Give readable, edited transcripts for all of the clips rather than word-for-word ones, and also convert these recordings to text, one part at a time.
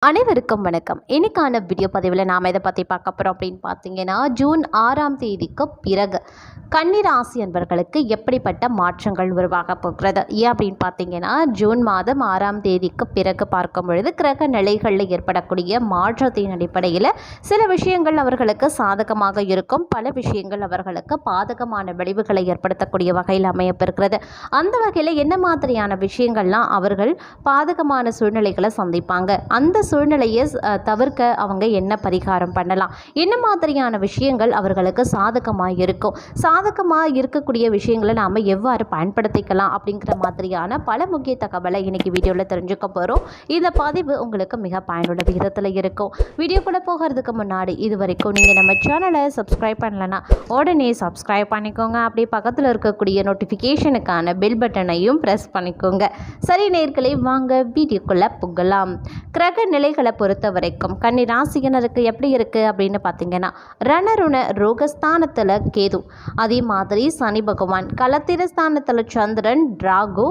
அனைவருக்கும் வணக்கம். இன்னைக்கான வீடியோ பதிவில் நாம் இதை பற்றி பார்க்க போகிறோம் அப்படின்னு பார்த்தீங்கன்னா, ஜூன் 6ஆம் தேதிக்கு பிறகு கன்னி ராசி அன்பர்களுக்கு எப்படிப்பட்ட மாற்றங்கள் உருவாக போகிறது ஏன் அப்படின்னு பார்த்தீங்கன்னா, ஜூன் மாதம் 6ஆம் தேதிக்கு பிறகு பார்க்கும் பொழுது கிரக நிலைகளில் ஏற்படக்கூடிய மாற்றத்தின் அடிப்படையில் சில விஷயங்கள் அவர்களுக்கு சாதகமாக இருக்கும், பல விஷயங்கள் அவர்களுக்கு பாதகமான விளைவுகளை ஏற்படுத்தக்கூடிய வகையில் அமையப்பெறுகிறது. அந்த வகையில் என்ன மாதிரியான விஷயங்கள்லாம் அவர்கள் பாதகமான சூழ்நிலைகளை சந்திப்பாங்க, அந்த சூழ்நிலையை தவிர்க்க அவங்க என்ன பரிகாரம் பண்ணலாம், என்ன மாதிரியான விஷயங்கள் அவர்களுக்கு சாதகமாக இருக்கும், சாதகமாக இருக்கக்கூடிய விஷயங்களை நாம் எவ்வாறு பயன்படுத்திக்கலாம் அப்படிங்கிற மாதிரியான பல முக்கிய தகவலை இன்னைக்கு வீடியோவில் தெரிஞ்சுக்க போகிறோம். இந்த பதிவு உங்களுக்கு மிக பயனுள்ள விதத்தில் இருக்கும். வீடியோக்குள்ளே போகிறதுக்கு முன்னாடி இது வரைக்கும் நீங்கள் நம்ம சேனலை சப்ஸ்கிரைப் பண்ணலன்னா உடனே சப்ஸ்கிரைப் பண்ணிக்கோங்க. அப்படியே பக்கத்தில் இருக்கக்கூடிய நோட்டிஃபிகேஷனுக்கான பெல் பட்டனையும் ப்ரெஸ் பண்ணிக்கோங்க. சரி நேயர்களே, வாங்க வீடியோக்குள்ளே போகலாம். கிரக நிலைகளை பொறுத்த வரைக்கும் கன்னி ராசியினருக்கு எப்படி இருக்குது அப்படின்னு பார்த்தீங்கன்னா, ரணருண ரோகஸ்தானத்தில் கேது, அதே மாதிரி சனி பகவான், கலத்திரஸ்தானத்தில் சந்திரன், ராகு,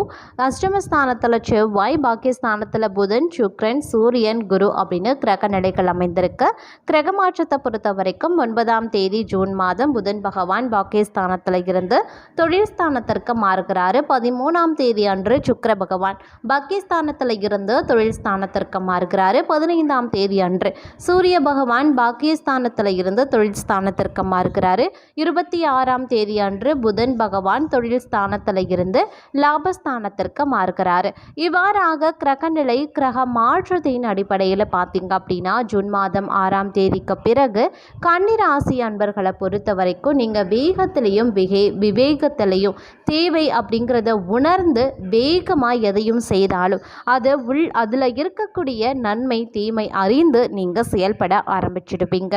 அஷ்டமஸ்தானத்தில் செவ்வாய், பாக்கியஸ்தானத்தில் புதன், சுக்கிரன், சூரியன், குரு அப்படின்னு கிரக நிலைகள் அமைந்திருக்கு. கிரக மாற்றத்தை பொறுத்த வரைக்கும் 9ஆம் தேதி ஜூன் மாதம் புதன் பகவான் பாக்கியஸ்தானத்தில் இருந்து தொழில் ஸ்தானத்திற்கு மாறுகிறாரு. 13ஆம் தேதி அன்று சுக்கிர பகவான் பாக்கியஸ்தானத்தில் இருந்து தொழில் ஸ்தானத்திற்கு மாறுகிறாரு. 15ஆம் தேதி அன்று சூரிய பகவான் பாக்கியஸ்தானத்தில் இருந்து தொழில் ஸ்தானத்திற்கு மாறுகிறாரு. 26ஆம் தேதி அன்று புதன் பகவான் தொழில் ஸ்தானத்தில் இருந்து லாபஸ்தானத்திற்கு மாறுகிறாரு. இவ்வாறாக கிரகநிலை கிரக மாற்றத்தின் அடிப்படையில் பார்த்தீங்க அப்படின்னா, ஜூன் மாதம் 6ஆம் தேதிக்கு பிறகு கன்னிராசி அன்பர்களை பொறுத்த வரைக்கும் நீங்கள் வேகத்திலையும் விவேகத்திலையும் தேவை அப்படிங்கிறத உணர்ந்து வேகமாக எதையும் செய்தாலும் அதில் இருக்கக்கூடிய நன்மை தீமை அறிந்து நீங்கள் செயல்பட ஆரம்பிச்சிடுவீங்க.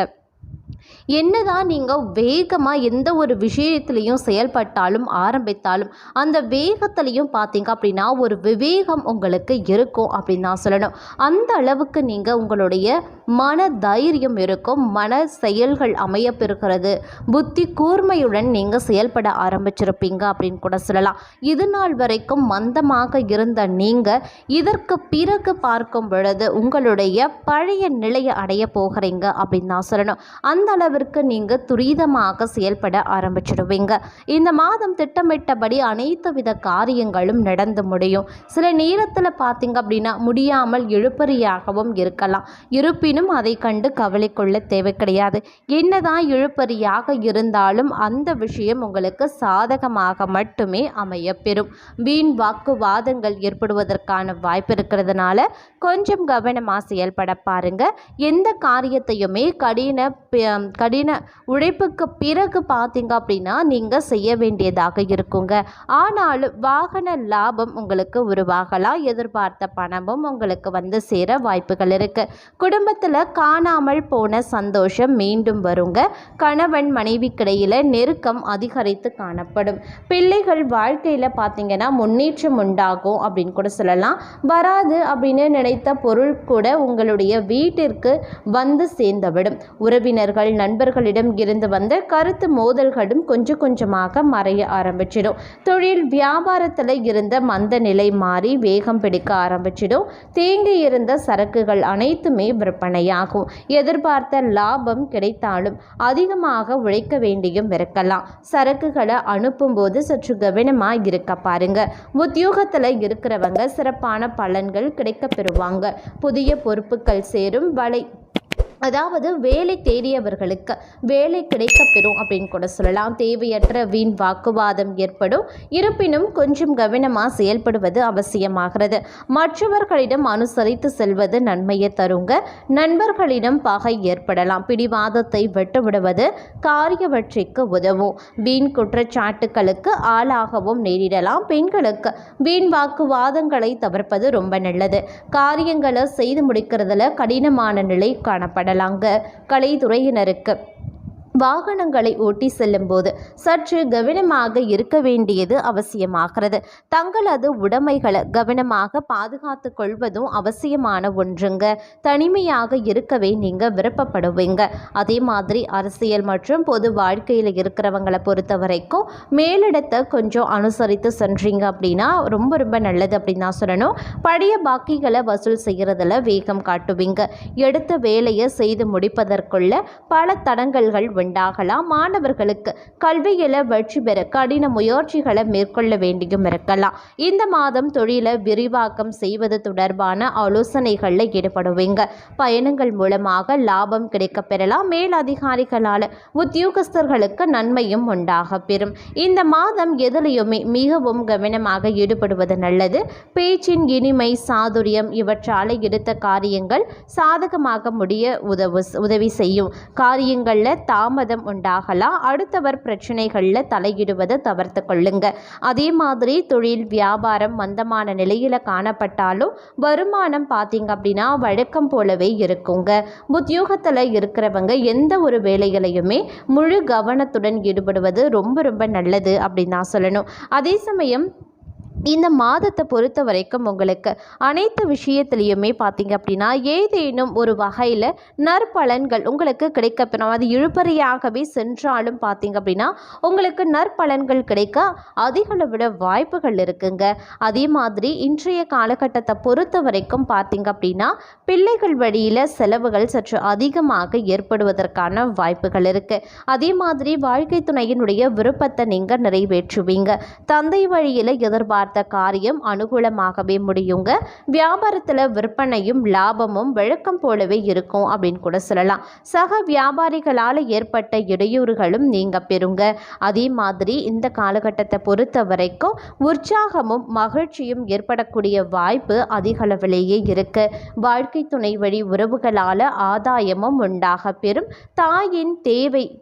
என்னதான் நீங்கள் வேகமாக எந்த ஒரு விஷயத்துலையும் செயல்பட்டாலும் ஆரம்பித்தாலும் அந்த வேகத்திலையும் பார்த்தீங்க அப்படின்னா ஒரு விவேகம் உங்களுக்கு இருக்கும் அப்படின்னு தான் சொல்லணும். அந்த அளவுக்கு நீங்கள் உங்களுடைய மன தைரியம் இருக்கும், மன செயல்கள் அமையப்பெறுகிறது, புத்தி கூர்மையுடன் நீங்கள் செயல்பட ஆரம்பிச்சிருப்பீங்க அப்படின்னு கூட சொல்லலாம். இது நாள் வரைக்கும் மந்தமாக இருந்த நீங்கள் இதற்கு பிறகு பார்க்கும் பொழுது உங்களுடைய பழைய நிலையை அடைய போகிறீங்க அப்படின்னு தான் சொல்லணும். அந்த அளவிற்கு நீங்கள் துரிதமாக செயல்பட ஆரம்பிச்சிடுவீங்க. இந்த மாதம் திட்டமிட்டபடி அனைத்து வித காரியங்களும் நடந்து முடியும். சில நேரத்தில் பார்த்தீங்க அப்படின்னா முடியாமல் இழுபறியாகவும் இருக்கலாம். இருப்பினும் அதை கண்டு கவலை கொள்ள தேவை கிடையாது. என்னதான் இழுபறியாக இருந்தாலும் அந்த விஷயம் உங்களுக்கு சாதகமாக மட்டுமே அமையப்பெறும். வீண் வாக்குவாதங்கள் ஏற்படுவதற்கான வாய்ப்பு இருக்கிறதுனால கொஞ்சம் கவனமாக செயல்பட பாருங்க. எந்த காரியத்தையுமே கடின உழைப்புக்கு பிறகு பார்த்தீங்க அப்படின்னா நீங்கள் செய்ய வேண்டியதாக இருக்குங்க. ஆனாலும் வாகன லாபம் உங்களுக்கு உருவாகலாம். எதிர்பார்த்த பணமும் உங்களுக்கு வந்து சேர வாய்ப்புகள் இருக்கு. குடும்பத்தில் காணாமல் போன சந்தோஷம் மீண்டும் வருங்க. கணவன் மனைவிக்கிடையில் நெருக்கம் அதிகரித்து காணப்படும். பிள்ளைகள் வாழ்க்கையில் பார்த்தீங்கன்னா முன்னேற்றம் உண்டாகும் அப்படின்னு கூட சொல்லலாம். வராது அப்படின்னு நினைத்த பொருள் கூட உங்களுடைய வீட்டிற்கு வந்து சேர்ந்துவிடும். உறவினர்கள் நண்பர்களிடம் இருந்து வந்த கருத்து மோதல்களும் கொஞ்சம் கொஞ்சமாக மறைய ஆரம்பிச்சிடும். தொழில் வியாபாரத்தில் இருந்த மந்த நிலை மாறி வேகம் பிடிக்க ஆரம்பிச்சிடும். தேங்கி இருந்த சரக்குகள் அனைத்துமே விற்பனையாகும். எதிர்பார்த்த லாபம் கிடைத்தாலும் அதிகமாக உழைக்க வேண்டியும் இருக்கலாம். சரக்குகளை அனுப்பும் போது சற்று கவனமாக இருக்க பாருங்க. உத்தியோகத்தில் இருக்கிறவங்க சிறப்பான பலன்கள் கிடைக்க பெறுவாங்க. புதிய பொறுப்புகள் சேரும். அதாவது வேலை தேடியவர்களுக்கு வேலை கிடைக்க பெறும் அப்படின்னு கூட சொல்லலாம். தேவையற்ற வீண் வாக்குவாதம் ஏற்படும். இருப்பினும் கொஞ்சம் கவனமாக செயல்படுவது அவசியமாகிறது. மற்றவர்களிடம் அனுசரித்து செல்வது நன்மையை தருங்க. நண்பர்களிடம் பகை ஏற்படலாம். பிடிவாதத்தை விட்டுவிடுவது காரிய வெற்றிக்கு உதவும். வீண் குற்றச்சாட்டுகளுக்கு ஆளாகவும் நேரிடலாம். பெண்களுக்கு வீண் வாக்குவாதங்களை தவிர்ப்பது ரொம்ப நல்லது. காரியங்களை செய்து முடிக்கிறதுல கடினமான நிலை காணப்படலாங்க. கலைத்துறையினருக்கு வாகனங்களை ஓட்டி செல்லும்போது சற்று கவனமாக இருக்க வேண்டியது அவசியமாகிறது. தங்களது உடைமைகளை கவனமாக பாதுகாத்து கொள்வதும் அவசியமான ஒன்றுங்க. தனிமையாக இருக்கவே நீங்கள் விருப்பப்படுவீங்க. அதே மாதிரி அரசியல் மற்றும் பொது வாழ்க்கையில் இருக்கிறவங்களை பொறுத்த வரைக்கும் மேலிடத்தை கொஞ்சம் அனுசரித்து சென்றீங்க அப்படின்னா ரொம்ப ரொம்ப நல்லது அப்படின்னு தான் சொல்லணும். பழைய பாக்கிகளை வசூல் செய்கிறதுல வேகம் காட்டுவீங்க. எடுத்த வேலையை செய்து முடிப்பதற்குள்ள பல தடங்கல்கள் உண்டாகலாம். மாணவர்களுக்கு கல்வியில வெற்றி பெற கடின முயற்சிகளை மேற்கொள்ள வேண்டியும் இருக்கலாம். இந்த மாதம் தொழிலை விரிவாக்கம் செய்வது தொடர்பான ஆலோசனைகளில் ஈடுபடுவீங்க. பயணங்கள் மூலமாக லாபம் கிடைக்க பெறலாம். மேலதிகாரிகளால் உத்தியோகஸ்தர்களுக்கு நன்மையும் உண்டாக பெறும். இந்த மாதம் எதிலையுமே மிகவும் கவனமாக ஈடுபடுவது நல்லது. பேச்சின் இனிமை சாதுரியம் இவற்றால் எடுத்த காரியங்கள் சாதகமாக முடிய உதவி செய்யும். காரியங்களில் தாமதம் உண்டாகலாம். அடுத்தவர் பிரச்சனைகளில் தலையிடுவதை தவிர்த்து கொள்ளுங்க. அதே மாதிரி தொழில் வியாபாரம் மந்தமான நிலையில் காணப்பட்டாலும் வருமானம் பார்த்தீங்க அப்படின்னா வழக்கம் போலவே இருக்குங்க. உத்தியோகத்தில் இருக்கிறவங்க எந்த ஒரு வேலைகளையுமே முழு கவனத்துடன் ஈடுபடுவது ரொம்ப ரொம்ப நல்லது அப்படின்னு தான் சொல்லணும். அதே சமயம் இந்த மாதத்தை பொறுத்த வரைக்கும் உங்களுக்கு அனைத்து விஷயத்துலையுமே பார்த்தீங்க அப்படின்னா ஏதேனும் ஒரு வகையில் நற்பலன்கள் உங்களுக்கு கிடைக்கப்பெறும். அது இழுபறியாகவே சென்றாலும் பார்த்தீங்க அப்படின்னா உங்களுக்கு நற்பலன்கள் கிடைக்க அதிகளவிட வாய்ப்புகள் இருக்குங்க. அதே மாதிரி இன்றைய காலகட்டத்தை பொறுத்த வரைக்கும் பார்த்தீங்க அப்படின்னா பிள்ளைகள் வழியில் செலவுகள் சற்று அதிகமாக ஏற்படுவதற்கான வாய்ப்புகள் இருக்குது. அதே மாதிரி வாழ்க்கை துணையினுடைய விருப்பத்தை நீங்கள் நிறைவேற்றுவீங்க. தந்தை வழியில் எதிர்பார்த்த காரியம் அனுகூலமாகவே முடியுங்க. வியாபாரத்தில் விற்பனையும் லாபமும் வழக்கம் போலவே இருக்கும் அப்படின்னு கூட சொல்லலாம். சக வியாபாரிகளால் ஏற்பட்ட இடையூறுகளும் நீங்க பெறுங்க. அதே மாதிரி இந்த காலகட்டத்தை பொறுத்த வரைக்கும் உற்சாகமும் மகிழ்ச்சியும் ஏற்படக்கூடிய வாய்ப்பு அதிக அளவிலேயே இருக்கு. வாழ்க்கை துணை வழி உறவுகளால் ஆதாயமும் உண்டாக பெறும். தாயின்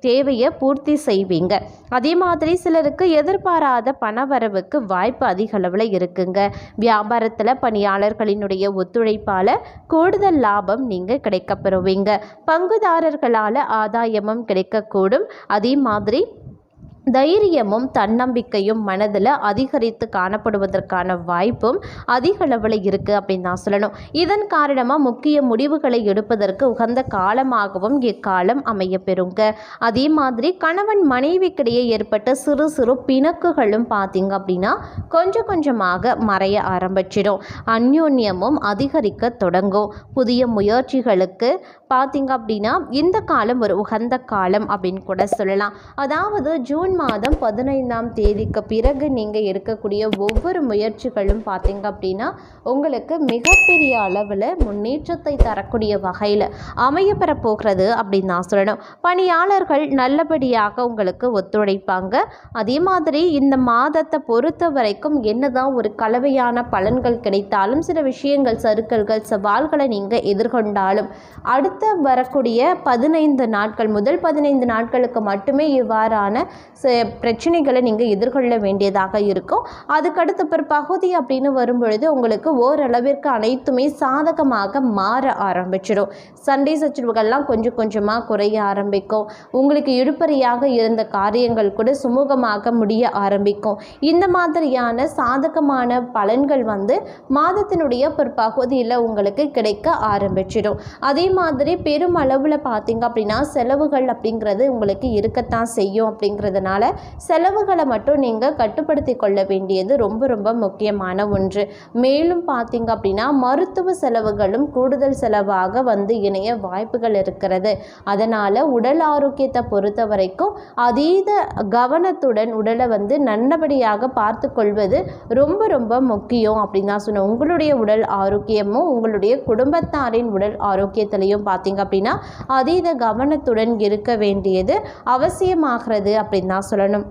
தேவையை பூர்த்தி செய்வீங்க. அதே மாதிரி சிலருக்கு எதிர்பாராத பணவரவுக்கு வாய்ப்பு அதிக அளவில் இருக்குங்க. வியாபாரத்தில் பணியாளர்களினுடைய ஒத்துழைப்பால் கூடுதல் லாபம் நீங்கள் கிடைக்கப்பெறுவீங்க. பங்குதாரர்களால் ஆதாயமும் கிடைக்கக்கூடும். அதே மாதிரி தைரியமும் தன்னம்பிக்கையும் மனதில் அதிகரித்து காணப்படுவதற்கான வாய்ப்பும் அதிக அளவில் இருக்குது அப்படின்னு தான் சொல்லணும். இதன் காரணமாக முக்கிய முடிவுகளை எடுப்பதற்கு உகந்த காலமாகவும் இக்காலம் அமைய பெறுங்க. அதே மாதிரி கணவன் மனைவிக்கிடையே ஏற்பட்ட சிறு சிறு பிணக்குகளும் பார்த்தீங்க அப்படின்னா கொஞ்சம் கொஞ்சமாக மறைய ஆரம்பிச்சிடும். அந்யோன்யமும் அதிகரிக்க தொடங்கும். புதிய முயற்சிகளுக்கு பார்த்தீங்க அப்படின்னா இந்த காலம் ஒரு உகந்த காலம் அப்படின்னு கூட சொல்லலாம். அதாவது ஜூன் மாதம் 15ஆம் தேதிக்கு பிறகு நீங்கள் எடுக்கக்கூடிய ஒவ்வொரு முயற்சிகளும் பார்த்தீங்க அப்படின்னா உங்களுக்கு மிகப்பெரிய அளவில் முன்னேற்றத்தை தரக்கூடிய வகையில் அமையப்பெற போகிறது அப்படின்னு நான் சொல்லணும். பணியாளர்கள் நல்லபடியாக உங்களுக்கு ஒத்துழைப்பாங்க. அதே மாதிரி இந்த மாதத்தை பொறுத்த வரைக்கும் என்னதான் ஒரு கலவையான பலன்கள் கிடைத்தாலும் சில விஷயங்கள் சறுக்கல்கள் சவால்களை நீங்கள் எதிர்கொண்டாலும் அடுத்த வரக்கூடிய 15 நாட்கள் முதல் 15 நாட்களுக்கு மட்டுமே இவ்வாறான பிரச்சனைகளை நீங்கள் எதிர்கொள்ள வேண்டியதாக இருக்கும். அதுக்கடுத்த பிற்பகுதி அப்படின்னு வரும்பொழுது உங்களுக்கு ஓரளவிற்கு அனைத்துமே சாதகமாக மாற ஆரம்பிச்சிடும். சண்டை சச்சரவுகள்லாம் கொஞ்சம் கொஞ்சமாக குறைய ஆரம்பிக்கும். உங்களுக்கு இழுபறியாக இருந்த காரியங்கள் கூட சுமூகமாக முடிய ஆரம்பிக்கும். இந்த மாதிரியான சாதகமான பலன்கள் மாதத்தினுடைய பிற்பகுதியில் உங்களுக்கு கிடைக்க ஆரம்பிச்சிடும். அதே மாதிரி பெருமளவில் பார்த்தீங்க அப்படின்னா செலவுகள் அப்படிங்கிறது உங்களுக்கு இருக்கத்தான் செய்யும். அப்படிங்கிறதுனால செலவுகளை மட்டும் நீங்கள் கட்டுப்படுத்தி கொள்ள வேண்டியது ரொம்ப ரொம்ப முக்கியமான ஒன்று. மேலும் பார்த்தீங்க அப்படின்னா மருத்துவ செலவுகளும் கூடுதல் செலவாக இணைய வாய்ப்புகள் இருக்கிறது. அதனால் உடல் ஆரோக்கியத்தை பொறுத்த வரைக்கும் அதீத கவனத்துடன் உடலை நல்லபடியாக பார்த்து கொள்வது ரொம்ப ரொம்ப முக்கியம் அப்படின்னு தான் சொன்னேன். உங்களுடைய உடல் ஆரோக்கியமும் உங்களுடைய குடும்பத்தாரின் உடல் ஆரோக்கியத்திலையும் பார்த்தீங்க அப்படின்னா அதீத கவனத்துடன் இருக்க வேண்டியது அவசியமாகிறது அப்படின்னு தான் சொல்லணும்.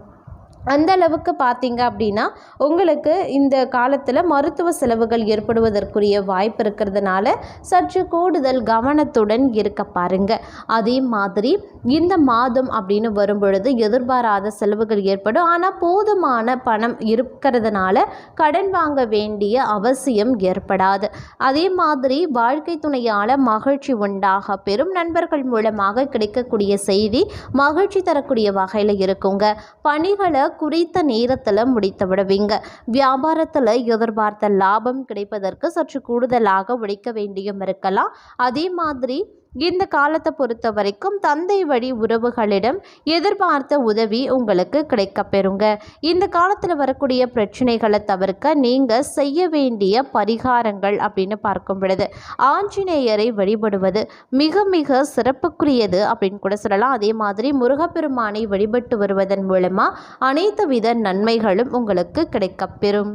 அந்த அளவுக்கு பார்த்தீங்க அப்படின்னா உங்களுக்கு இந்த காலத்தில் மருத்துவ செலவுகள் ஏற்படுவதற்குரிய வாய்ப்பு இருக்கிறதுனால சற்று கூடுதல் கவனத்துடன் இருக்க பாருங்க. அதே மாதிரி இந்த மாதம் அப்படின்னு வரும்பொழுது எதிர்பாராத செலவுகள் ஏற்படும். ஆனால் போதுமான பணம் இருக்கிறதுனால கடன் வாங்க வேண்டிய அவசியம் ஏற்படாது. அதே மாதிரி வாழ்க்கை துணையால் மகிழ்ச்சி உண்டாக பெறும். நண்பர்கள் மூலமாக கிடைக்கக்கூடிய செய்தி மகிழ்ச்சி தரக்கூடிய வகையில் இருக்குங்க. பணிகளை குறித்த நேரத்தில் முடித்து விடுவீங்க. வியாபாரத்தில் எதிர்பார்த்த லாபம் கிடைப்பதற்கு சற்று கூடுதலாக உழைக்க வேண்டியும் இருக்கலாம். அதே மாதிரி இந்த காலத்தை பொறுத்த வரைக்கும் தந்தை வழி உறவுகளிடம் எதிர்பார்த்த உதவி உங்களுக்கு கிடைக்கப்பெறுங்க. இந்த காலத்தில் வரக்கூடிய பிரச்சனைகளை தவிர்க்க நீங்கள் செய்ய வேண்டிய பரிகாரங்கள் அப்படின்னு பார்க்கும் பொழுது ஆஞ்சநேயரை வழிபடுவது மிக மிக சிறப்புக்குரியது அப்படின்னு கூட சொல்லலாம். அதே மாதிரி முருகப்பெருமானை வழிபட்டு வருவதன் மூலமாக அனைத்து வித நன்மைகளும் உங்களுக்கு கிடைக்கப்பெறும்.